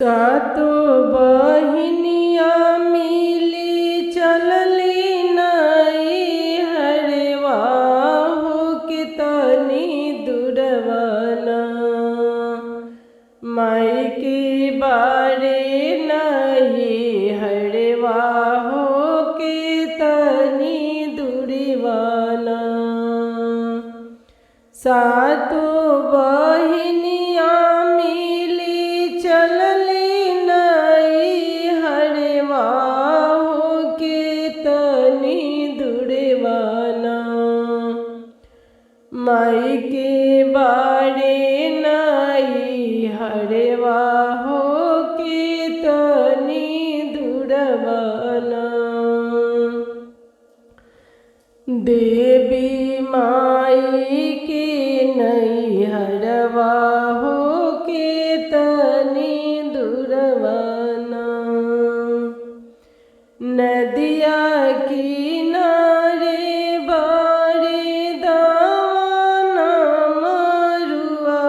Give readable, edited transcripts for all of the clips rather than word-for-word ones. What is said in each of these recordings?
सातो बहिनिया मिली चलली नाई हरवा हो के तनी दुरवाना माई के बारे नहीं हरवा हो के तनी दुरवाना सातो बहिनिया मिली चलली नाई हरवा हो के तनी दुरवाना माई के बारे नाई हरवा हो के तनी दुरवाना देवी माई के नहीं हरवा हो के तनी दुरवाना नदिया किनारे बारे दावाना मरुआ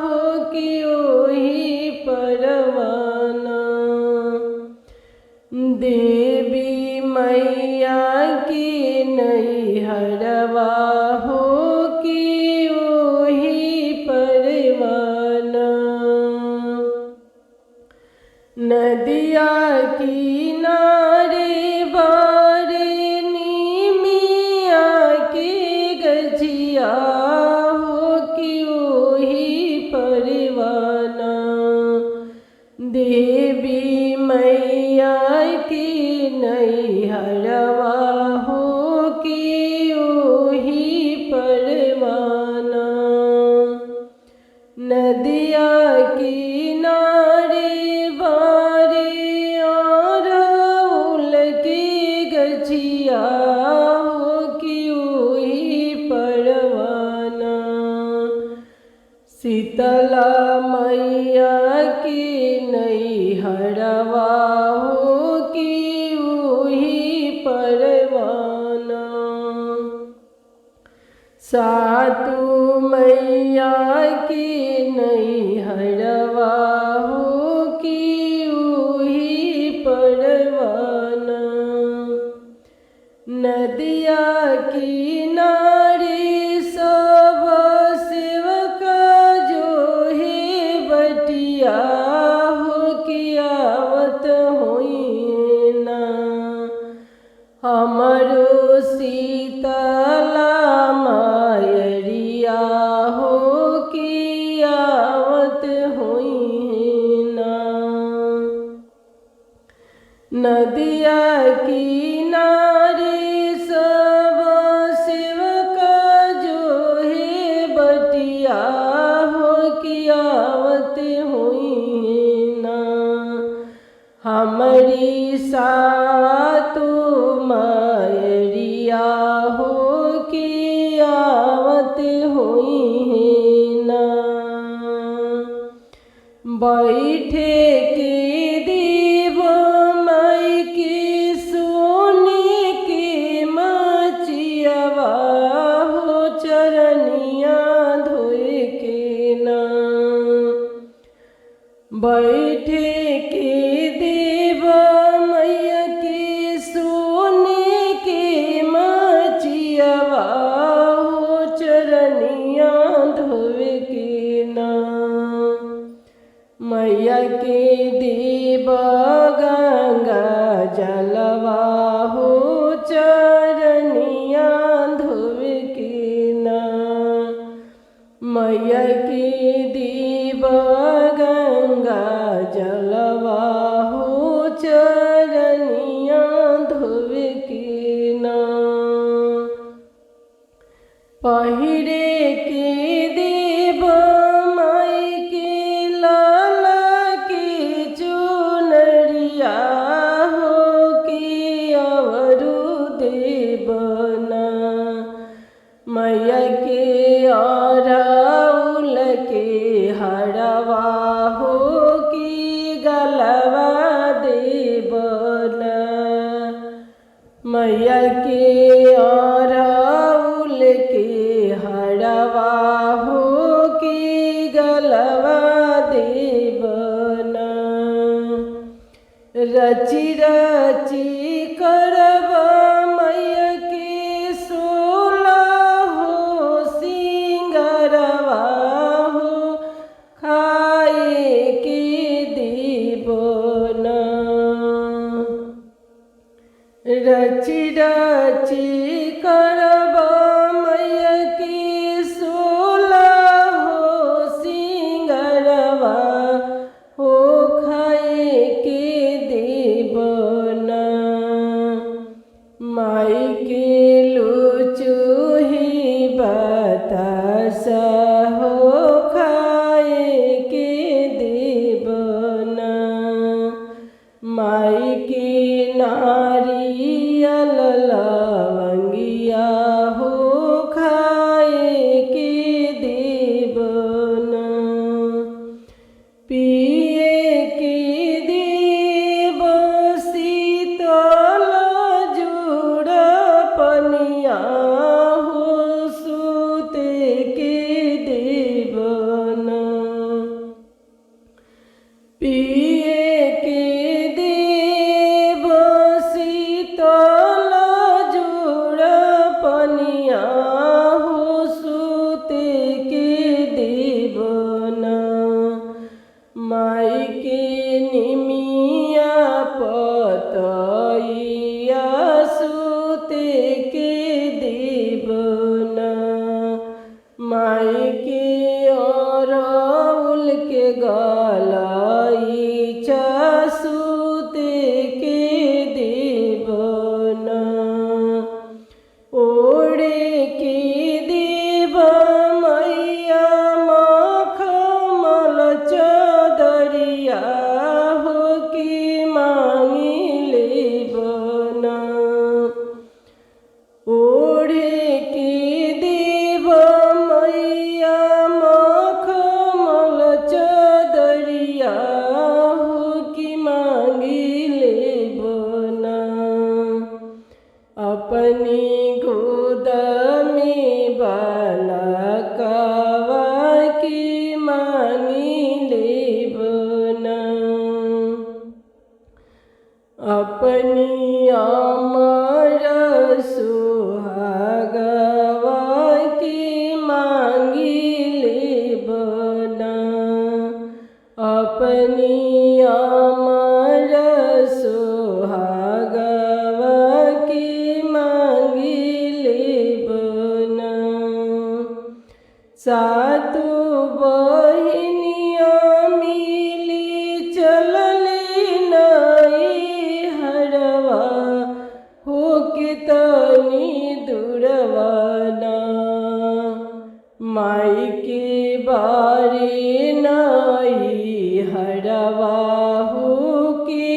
हो कि ओही परवाना देवी मैया की नहीं हरवा हो कि ओही परवाना नदिया किनारे बारे नीमिया के गजिया हो कि ओही परवाना देवी मैया की नहीं हरवा हो कि ओही परवाना नदिया किनारे बारे अरउल के गजिया हो कि ओही परवाना शीतला मैया की नहीं हरवा हो कि ओही परवाना सातु मैया की नहीं हरवा हो कि ओही परवाना नदिया किनारे सब सेवक जो है बटिया हो कि आवत होई ना हमरो शीतला मायरिया हो कि आवत होई ना नदिया किनारे सब सेवक जो है बटिया हो कि आवत होई ना हमारी सातु मायरिया हो कि आवत होई ना बैठे के देव माई के सोने के मचियावा हो चरनिया धोए के ना बैठे के देव मैया के सोने के मचियावा हो चरनिया धोए के ना मैया के देव गंगा जलवा हो चरनिया धोए के ना मैया के देव गंगा जलवा हो चरनिया धोए के ना पहिरे के देव माई के लाला के चुनरिया हो कि अवरु दे रची रची करबा मैया के सोलह हो सिंगरवा हो खाए के देबो ना। रची रची करबा मैया के सोलह हो सिंगरवा हो खाए के देबो ना। माई के लुचुही बतासा हो खाए के देबो ना। माई के नारियल लवंगिया हो खाए के देबो ना। पिए के देबो शीतल जुड़ पनिया हो सूते के देबो ना। पिए के देबो शीतल जुड़ पनिया हो सूते के देबो ना। माई के निमिया पतइया सूते के देबो ना। माई के अरउल के गलइचा सूते के देबो ना। ओढ़े के देबो मैया मखमल चदरिया हो कि मांगी लेबो ना। ओढ़े के देबो मैया मखमल चदरिया हो कि मांगी लेबो ना। अपनी गोद में बालकवा की मांगी लेबो ना। अपनी अमर सुहागवा की मांगी लेबो ना। अपनी अमर सुहागवा की मांगी लेबो ना। सातु बहिनिया मिली चलली नाई हरवा हो के तनी दूरवा ना। माई के बारे नाई हरवा हो के